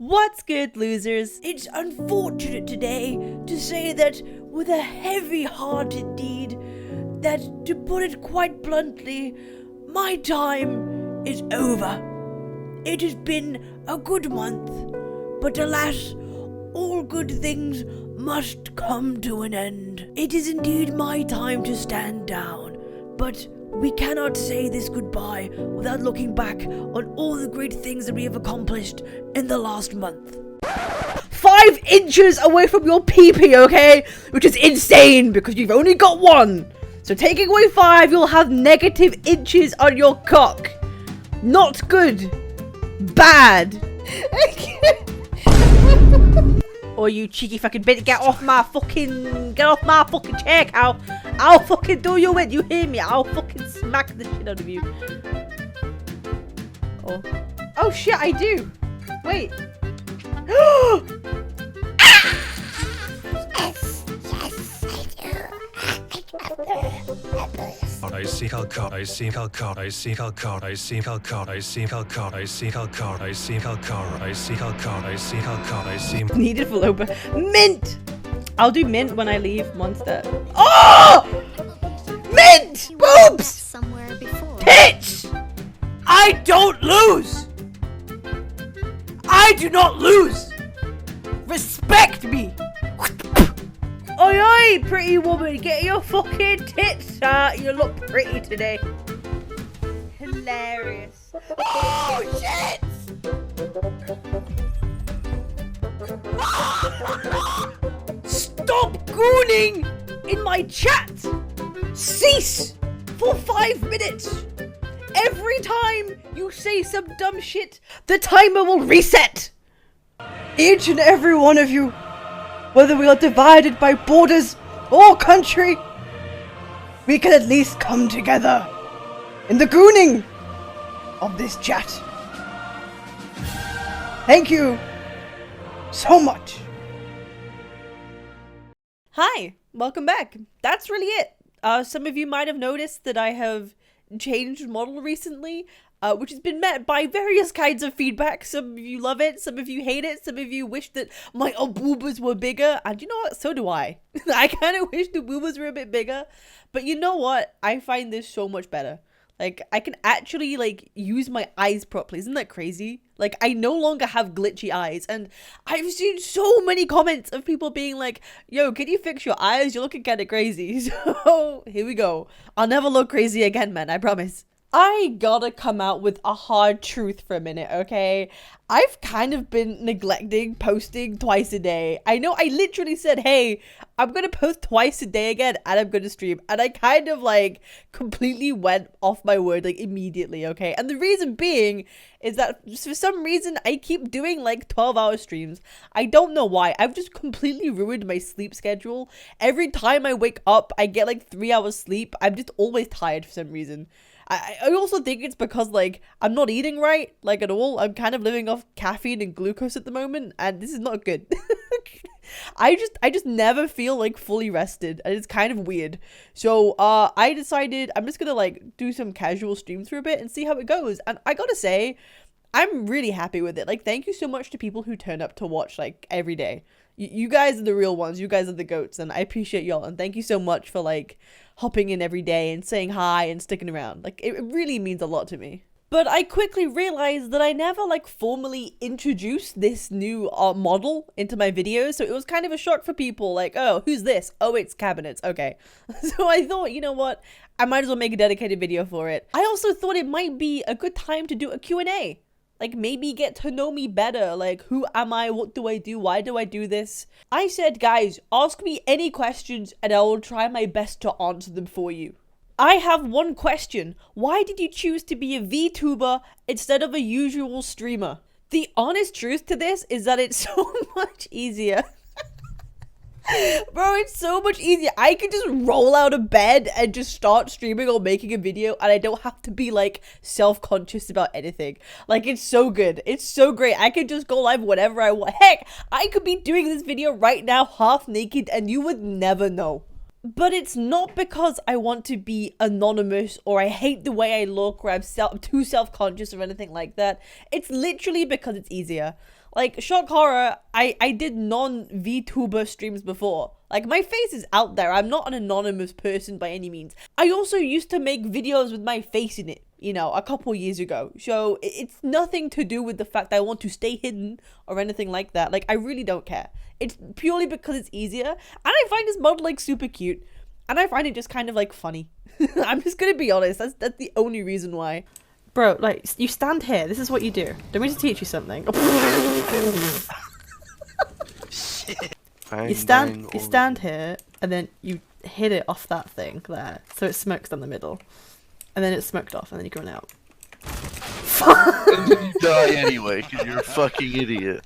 What's good, losers? It's unfortunate today to say that with a heavy heart indeed, that to put it quite bluntly, my time is over. It has been a good month, but alas, all good things must come to an end. It is indeed my time to stand down, but we cannot say this goodbye without looking back on all the great things that we have accomplished in the last month. 5 inches away from your pee-pee, okay? Which is insane because you've only got 1. So taking away 5, you'll have negative inches on your cock. Not good. Bad. Or you cheeky fucking bitch, get off my fucking chair, cow. I'll fucking do you in, you hear me? I'll fucking smack the shit out of you. Oh shit, I do. Wait. I see how car, I see how car, I see how car, I see how car, I see how car, I see how car, I see how car, I see how car, I see how car, I see. Needed for Loba. Mint! I'll do mint when I leave Monster. Oh! Mint! Boobs! Somewhere before. Tits! I don't lose! I do not lose! Respect me! Oi oi, pretty woman, get your fucking tits out. You look pretty today. Hilarious. Oh shit! Stop gooning in my chat! Cease for 5 minutes! Every time you say some dumb shit, the timer will reset! Each and every one of you, whether we are divided by borders or country, we can at least come together in the gooning of this chat. Thank you so much. Hi, welcome back. That's really it. Some of you might have noticed that I have changed model recently, which has been met by various kinds of feedback. Some of you love it, some of you hate it, some of you wish that my boobas were bigger, and you know what, so do I. I kind of wish the boobas were a bit bigger, but you know what, I find this so much better. Like, I can actually, like, use my eyes properly. Isn't that crazy? Like, I no longer have glitchy eyes, and I've seen so many comments of people being like, yo, can you fix your eyes? You're looking kind of crazy. So, here we go. I'll never look crazy again, man, I promise. I gotta come out with a hard truth for a minute, okay? I've kind of been neglecting posting twice a day. I know I literally said, hey, I'm gonna post twice a day again and I'm gonna stream. And I kind of like completely went off my word like immediately, okay? And the reason being is that for some reason I keep doing like 12-hour streams. I don't know why. I've just completely ruined my sleep schedule. Every time I wake up, I get like 3 hours sleep. I'm just always tired for some reason. I also think it's because, like, I'm not eating right, like, at all. I'm kind of living off caffeine and glucose at the moment, and this is not good. I just never feel, like, fully rested, and it's kind of weird. So, I decided I'm just gonna, like, do some casual streams for a bit and see how it goes. And I gotta say, I'm really happy with it. Like, thank you so much to people who turn up to watch, like, every day. You guys are the real ones. You guys are the goats, and I appreciate y'all. And thank you so much for, like, hopping in every day and saying hi and sticking around. Like, it really means a lot to me. But I quickly realized that I never, like, formally introduced this new model into my videos. So it was kind of a shock for people. Like, oh, who's this? Oh, it's cabinets. Okay. So I thought, you know what? I might as well make a dedicated video for it. I also thought it might be a good time to do a Q&A. Like, maybe get to know me better. Like, who am I? What do I do? Why do I do this? I said, guys, ask me any questions and I will try my best to answer them for you. I have one question. Why did you choose to be a VTuber instead of a usual streamer? The honest truth to this is that it's so much easier. Bro, it's so much easier. I can just roll out of bed and just start streaming or making a video and I don't have to be like self-conscious about anything. Like, it's so good. It's so great. I can just go live whenever I want. Heck, I could be doing this video right now half naked and you would never know. But it's not because I want to be anonymous or I hate the way I look or I'm too self-conscious or anything like that. It's literally because it's easier. Like, shock horror, I did non-Vtuber streams before. Like, my face is out there. I'm not an anonymous person by any means. I also used to make videos with my face in it, you know, a couple years ago. So it's nothing to do with the fact that I want to stay hidden or anything like that. Like, I really don't care. It's purely because it's easier. And I find this model, like, super cute. And I find it just kind of, like, funny. I'm just gonna be honest. That's the only reason why. Bro, like, you stand here. This is what you do. Do you want me to teach you something? You stand here, and then you hit it off that thing there, so it smokes down the middle, and then it's smoked off, and then you run out. And then you die anyway, because you're a fucking idiot.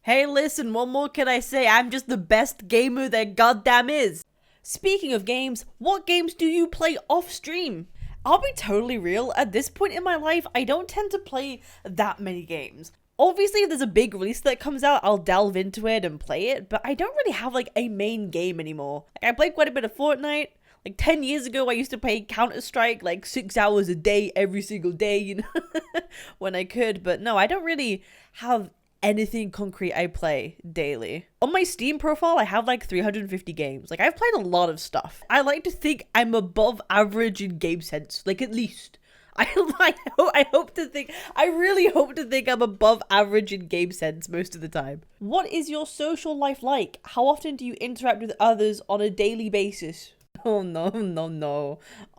Hey, listen, what more can I say? I'm just the best gamer there goddamn is. Speaking of games, what games do you play off stream? I'll be totally real, at this point in my life, I don't tend to play that many games. Obviously, if there's a big release that comes out, I'll delve into it and play it, but I don't really have, like, a main game anymore. Like, I played quite a bit of Fortnite. Like, 10 years ago, I used to play Counter-Strike, like, 6 hours a day, every single day, you know, when I could. But no, I don't really have anything concrete I play daily. On my Steam profile, I have, like, 350 games. Like, I've played a lot of stuff. I like to think I'm above average in game sense, like, at least. I really hope to think I'm above average in game sense most of the time. What is your social life like? How often do you interact with others on a daily basis? Oh no.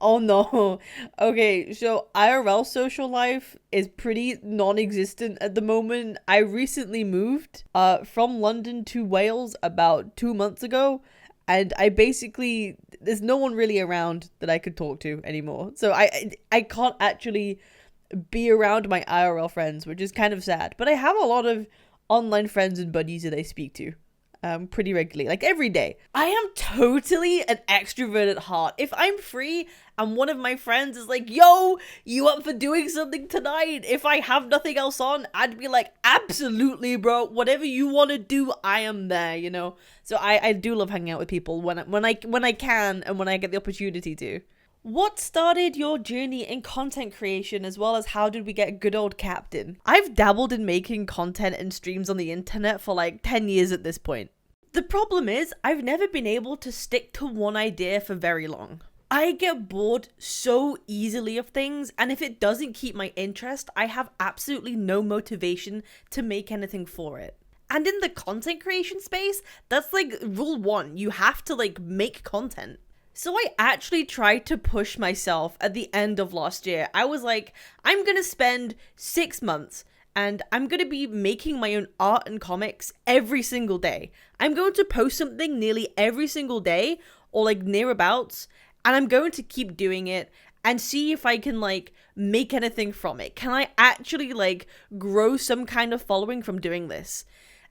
Oh no. Okay, so IRL social life is pretty non-existent at the moment. I recently moved from London to Wales about 2 months ago. And there's no one really around that I could talk to anymore. So I can't actually be around my IRL friends, which is kind of sad. But I have a lot of online friends and buddies that I speak to pretty regularly, like every day. I am totally an extrovert at heart. If I'm free and one of my friends is like, yo, you up for doing something tonight? If I have nothing else on, I'd be like, absolutely, bro. Whatever you want to do, I am there, you know? So I do love hanging out with people when I can and when I get the opportunity to. What started your journey in content creation, as well as how did we get good old Captain? I've dabbled in making content and streams on the internet for like 10 years at this point. The problem is, I've never been able to stick to one idea for very long. I get bored so easily of things, and if it doesn't keep my interest, I have absolutely no motivation to make anything for it. And in the content creation space, that's like rule one. You have to like make content. So I actually tried to push myself at the end of last year. I was like, I'm gonna spend 6 months and I'm gonna be making my own art and comics every single day. I'm going to post something nearly every single day or like nearabouts, and I'm going to keep doing it and see if I can like make anything from it. Can I actually like grow some kind of following from doing this?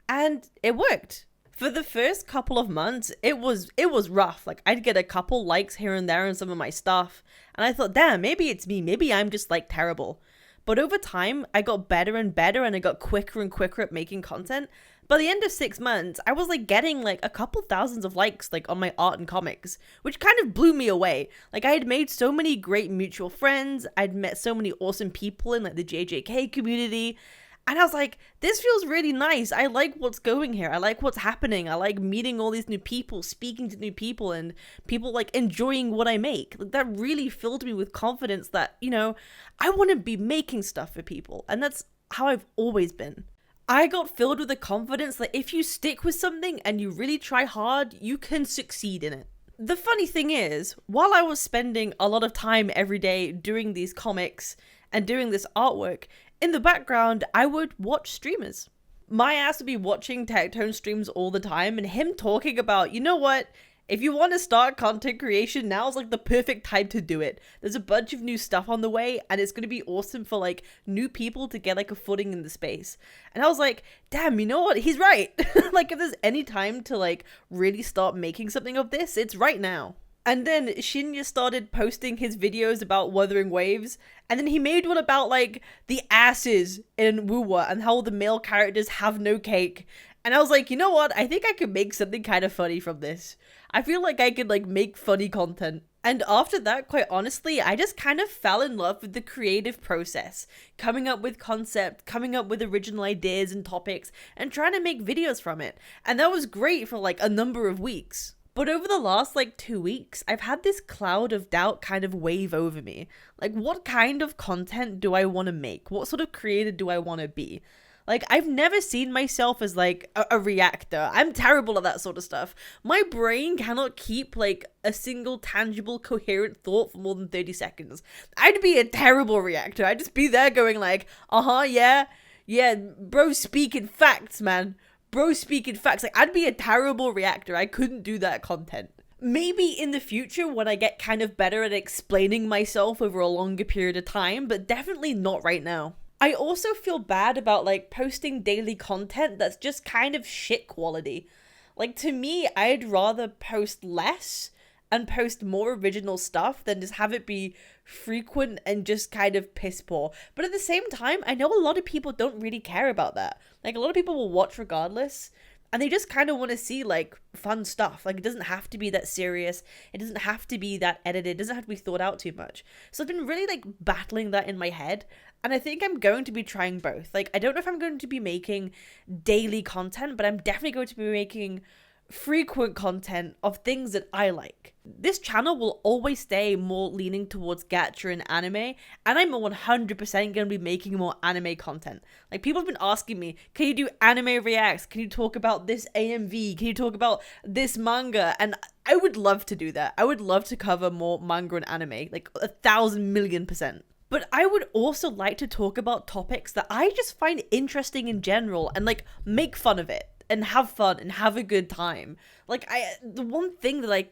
And it worked. For the first couple of months, it was rough. Like, I'd get a couple likes here and there on some of my stuff, and I thought, damn, maybe it's me. Maybe I'm just like terrible. But over time, I got better and better, and I got quicker and quicker at making content. By the end of 6 months, I was like getting like a couple thousands of likes like on my art and comics, which kind of blew me away. Like, I had made so many great mutual friends. I'd met so many awesome people in like the JJK community. And I was like, this feels really nice. I like what's going here. I like what's happening. I like meeting all these new people, speaking to new people, and people like enjoying what I make. Like, that really filled me with confidence that, you know, I want to be making stuff for people. And that's how I've always been. I got filled with the confidence that if you stick with something and you really try hard, you can succeed in it. The funny thing is, while I was spending a lot of time every day doing these comics and doing this artwork, in the background, I would watch streamers. My ass would be watching Tectone streams all the time, and him talking about, you know what, if you want to start content creation, now's like the perfect time to do it. There's a bunch of new stuff on the way, and it's going to be awesome for like new people to get like a footing in the space. And I was like, damn, you know what, he's right. Like, if there's any time to like really start making something of this, it's right now. And then Shinya started posting his videos about Wuthering Waves, and then he made one about like the asses in Wuwa and how the male characters have no cake. And I was like, you know what? I think I could make something kind of funny from this. I feel like I could like make funny content. And after that, quite honestly, I just kind of fell in love with the creative process, coming up with concept, coming up with original ideas and topics, and trying to make videos from it. And that was great for like a number of weeks. But over the last like 2 weeks, I've had this cloud of doubt kind of wave over me. Like, what kind of content do I want to make? What sort of creator do I want to be? Like, I've never seen myself as, like, a reactor. I'm terrible at that sort of stuff. My brain cannot keep, like, a single tangible, coherent thought for more than 30 seconds. I'd be a terrible reactor. I'd just be there going, like, yeah, bro speaking facts, man. Bro speaking facts. Like, I'd be a terrible reactor. I couldn't do that content. Maybe in the future when I get kind of better at explaining myself over a longer period of time, but definitely not right now. I also feel bad about like posting daily content that's just kind of shit quality. Like, to me, I'd rather post less and post more original stuff than just have it be frequent and just kind of piss poor. But at the same time, I know a lot of people don't really care about that. Like, a lot of people will watch regardless, and they just kind of want to see like fun stuff. Like, it doesn't have to be that serious. It doesn't have to be that edited. It doesn't have to be thought out too much. So I've been really like battling that in my head. And I think I'm going to be trying both. Like, I don't know if I'm going to be making daily content, but I'm definitely going to be making frequent content of things that I like. This channel will always stay more leaning towards gacha and anime, and I'm 100% going to be making more anime content. Like, people have been asking me, can you do anime reacts? Can you talk about this AMV? Can you talk about this manga? And I would love to do that. I would love to cover more manga and anime, like 1,000,000,000%. But I would also like to talk about topics that I just find interesting in general and like make fun of it and have fun and have a good time. Like, the one thing that I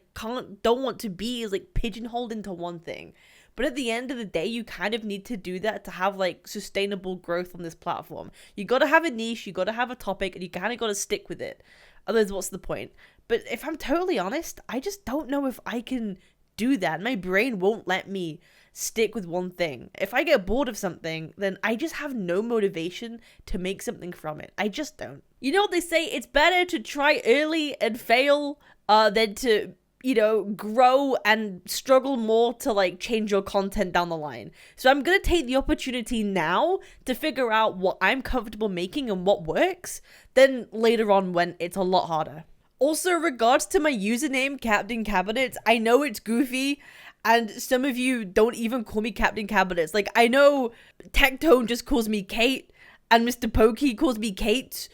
don't want to be is like pigeonholed into one thing. But at the end of the day, you kind of need to do that to have like sustainable growth on this platform. You got to have a niche, you got to have a topic, and you kind of got to stick with it. Otherwise, what's the point? But if I'm totally honest, I just don't know if I can do that. My brain won't let me stick with one thing. If I get bored of something, then I just have no motivation to make something from it. I just don't. You know what they say? It's better to try early and fail than to, you know, grow and struggle more to like change your content down the line. So I'm gonna take the opportunity now to figure out what I'm comfortable making and what works, then later on when it's a lot harder. Also, regards to my username, Captain Cabinets, I know it's goofy, and some of you don't even call me Captain Cabinets. Like, I know Tectone just calls me Kate, and Mr. Pokey calls me Kate.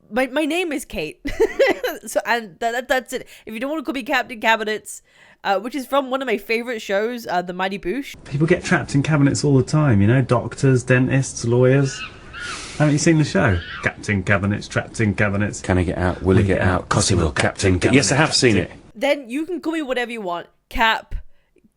My name is Kate. So, and that's it. If you don't want to call me Captain Cabinets, which is from one of my favorite shows, The Mighty Boosh. People get trapped in cabinets all the time, you know, doctors, dentists, lawyers. Haven't you seen the show? Captain Cabinets, trapped in cabinets. Can he get out? Will he get out? Cos he will, Captain. Yes, I have seen it. Then you can call me whatever you want. Cap,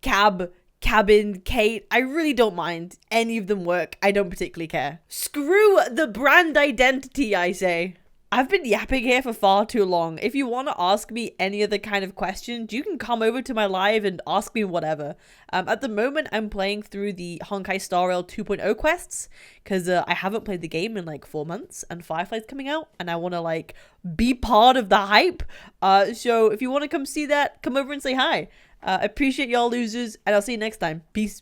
Cab, Cabin, Kate. I really don't mind. Any of them work. I don't particularly care. Screw the brand identity, I say. I've been yapping here for far too long. If you want to ask me any other kind of questions, you can come over to my live and ask me whatever. At the moment, I'm playing through the Honkai Star Rail 2.0 quests, because I haven't played the game in like 4 months, and Firefly's coming out, and I want to like be part of the hype. So if you want to come see that, come over and say hi. Appreciate y'all losers, and I'll see you next time. Peace.